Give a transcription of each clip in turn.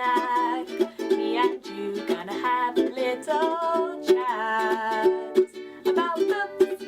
almanac. Me and you gonna have a little chat about books.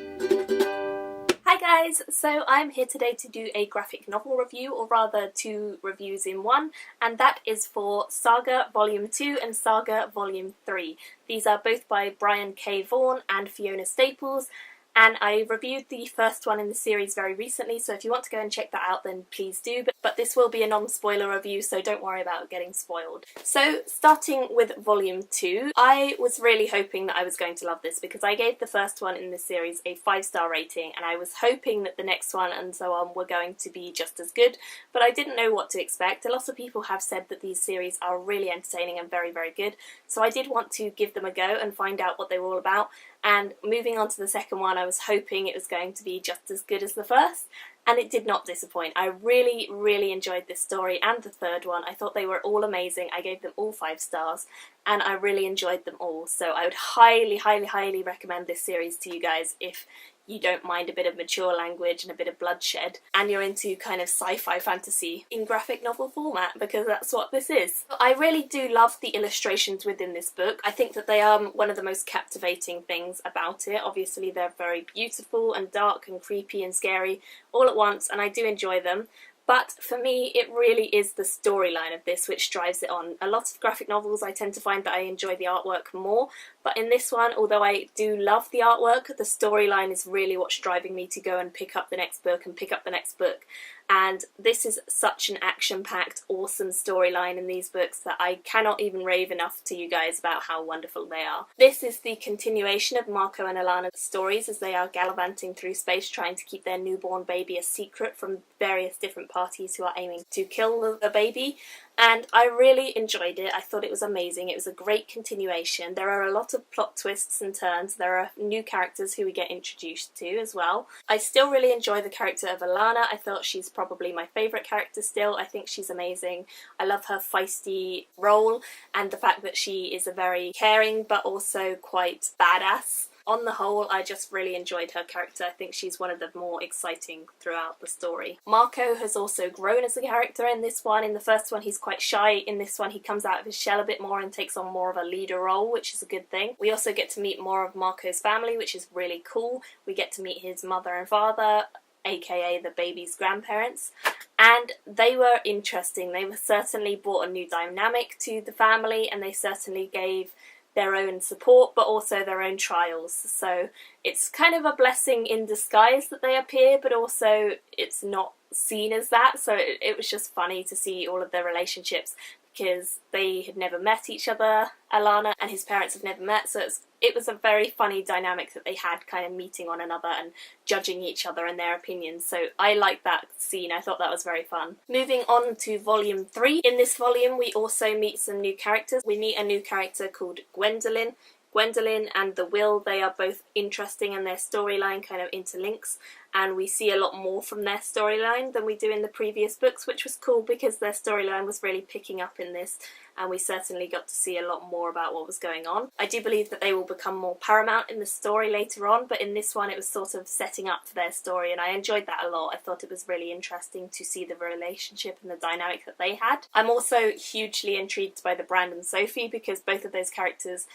Hi guys, so I'm here today to do a graphic novel review, or rather two reviews in one, and that is for Saga Volume 2 and Saga Volume 3. These are both by Brian K. Vaughn and Fiona Staples, and I reviewed the first one in the series very recently, so if you want to go and check that out then please do, but this will be a non-spoiler review, so don't worry about getting spoiled. So starting with Volume 2, I was really hoping that I was going to love this because I gave the first one in this series a 5-star rating, and I was hoping that the next one and so on were going to be just as good, but I didn't know what to expect. A lot of people have said that these series are really entertaining and very, very good, so I did want to give them a go and find out what they were all about. And moving on to the second one, I was hoping it was going to be just as good as the first, and it did not disappoint. I really, really enjoyed this story and the third one. I thought they were all amazing. I gave them all 5 stars, and I really enjoyed them all. So I would highly, highly, highly recommend this series to you guys if you don't mind a bit of mature language and a bit of bloodshed, and you're into kind of sci-fi fantasy in graphic novel format, because that's what this is. I really do love the illustrations within this book. I think that they are one of the most captivating things about it. Obviously they're very beautiful and dark and creepy and scary all at once, and I do enjoy them. But for me, it really is the storyline of this which drives it on. A lot of graphic novels I tend to find that I enjoy the artwork more, but in this one, although I do love the artwork, the storyline is really what's driving me to go and pick up the next book and pick up the next book. And this is such an action-packed, awesome storyline in these books that I cannot even rave enough to you guys about how wonderful they are. This is the continuation of Marco and Alana's stories as they are gallivanting through space trying to keep their newborn baby a secret from various different parties who are aiming to kill the baby. And I really enjoyed it. I thought it was amazing. It was a great continuation. There are a lot of plot twists and turns. There are new characters who we get introduced to as well. I still really enjoy the character of Alana. I thought she's probably my favourite character still. I think she's amazing. I love her feisty role and the fact that she is a very caring but also quite badass. On the whole, I just really enjoyed her character. I think she's one of the more exciting throughout the story. Marco has also grown as a character in this one. In the first one he's quite shy. In this one he comes out of his shell a bit more and takes on more of a leader role, which is a good thing. We also get to meet more of Marco's family, which is really cool. We get to meet his mother and father, aka the baby's grandparents, and they were interesting. They were certainly brought a new dynamic to the family, and they certainly gave their own support but also their own trials. So it's kind of a blessing in disguise that they appear, but also it's not seen as that. So it was just funny to see all of their relationships because they had never met each other. Alana and his parents have never met, so it was a very funny dynamic that they had, kind of meeting one another and judging each other and their opinions. So I liked that scene. I thought that was very fun. Moving on to Volume 3. In this volume we also meet some new characters. We meet a new character called Gwendolyn. Gwendolyn and the Will, they are both interesting and their storyline kind of interlinks, and we see a lot more from their storyline than we do in the previous books, which was cool because their storyline was really picking up in this, and we certainly got to see a lot more about what was going on. I do believe that they will become more paramount in the story later on, but in this one it was sort of setting up for their story, and I enjoyed that a lot. I thought it was really interesting to see the relationship and the dynamic that they had. I'm also hugely intrigued by the Brand and Sophie because both of those characters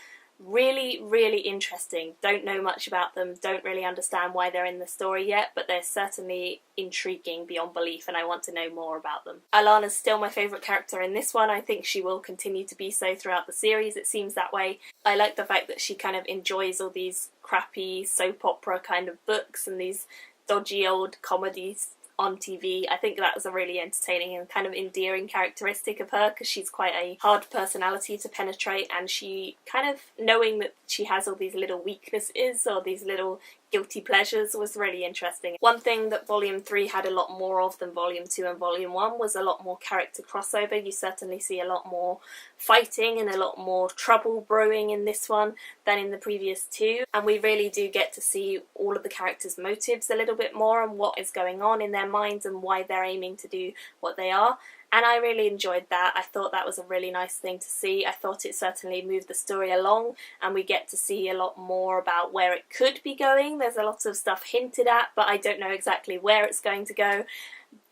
really, really interesting. Don't know much about them, don't really understand why they're in the story yet, but they're certainly intriguing beyond belief and I want to know more about them. Alana's still my favourite character in this one. I think she will continue to be so throughout the series. It seems that way. I like the fact that she kind of enjoys all these crappy soap opera kind of books and these dodgy old comedies on TV. I think that was a really entertaining and kind of endearing characteristic of her because she's quite a hard personality to penetrate, and she kind of knowing that she has all these little weaknesses or these little guilty pleasures was really interesting. One thing that Volume 3 had a lot more of than Volume 2 and Volume 1 was a lot more character crossover. You certainly see a lot more fighting and a lot more trouble brewing in this one than in the previous two, and we really do get to see all of the characters' motives a little bit more and what is going on in their minds and why they're aiming to do what they are. And I really enjoyed that. I thought that was a really nice thing to see. I thought it certainly moved the story along and we get to see a lot more about where it could be going. There's a lot of stuff hinted at, but I don't know exactly where it's going to go.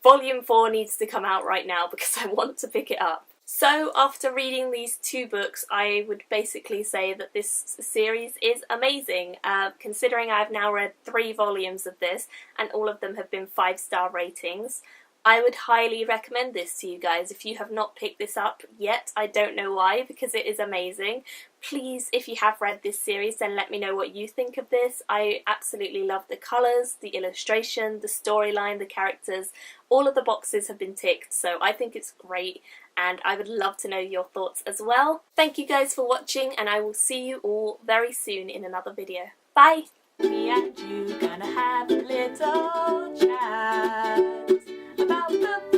Volume 4 needs to come out right now because I want to pick it up. So after reading these two books, I would basically say that this series is amazing, considering I've now read 3 volumes of this and all of them have been 5-star ratings. I would highly recommend this to you guys. If you have not picked this up yet, I don't know why, because it is amazing. Please, if you have read this series, then let me know what you think of this. I absolutely love the colours, the illustration, the storyline, the characters. All of the boxes have been ticked, so I think it's great, and I would love to know your thoughts as well. Thank you guys for watching, and I will see you all very soon in another video. Bye! Me and you gonna have a little chat about the